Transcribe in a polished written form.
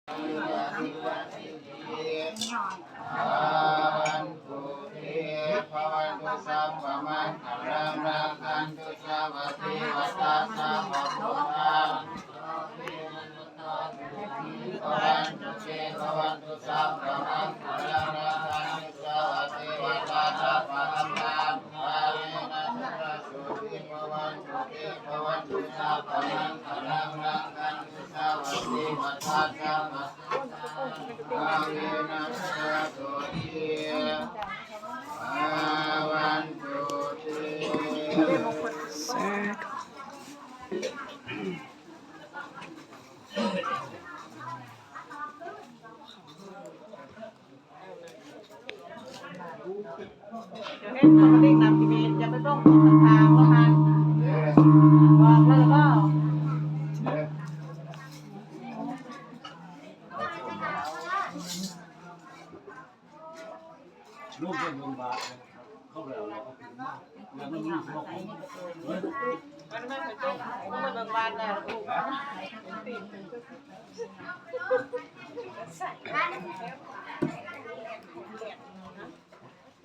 วันตุเตภวันตุสัพพมังคลังรักขันตุสัพพะเทวตาสัพพะพุทธาภวันตุเตภวันตุสัพพมังคลังรักขันตุสัพพะเทวตาสัพพะพุทธาภาเวนะสัพพะสุติภวันตุเตภวันตุสัพพมังคลังรักขันตุสัพพะเทวตาสัพพะอาเวนะสัพพะโสติอาวันตุเตสาธุเดี๋ยวให้ตัวเด็กนำทีวีจะไปต้องทางว่ามันบอกเลยว่าลูกเป็นโรงพยาบาลเข้าแล้วแล้วมันมีสมองมันไม่เคยต้องมันบางวันนะลูก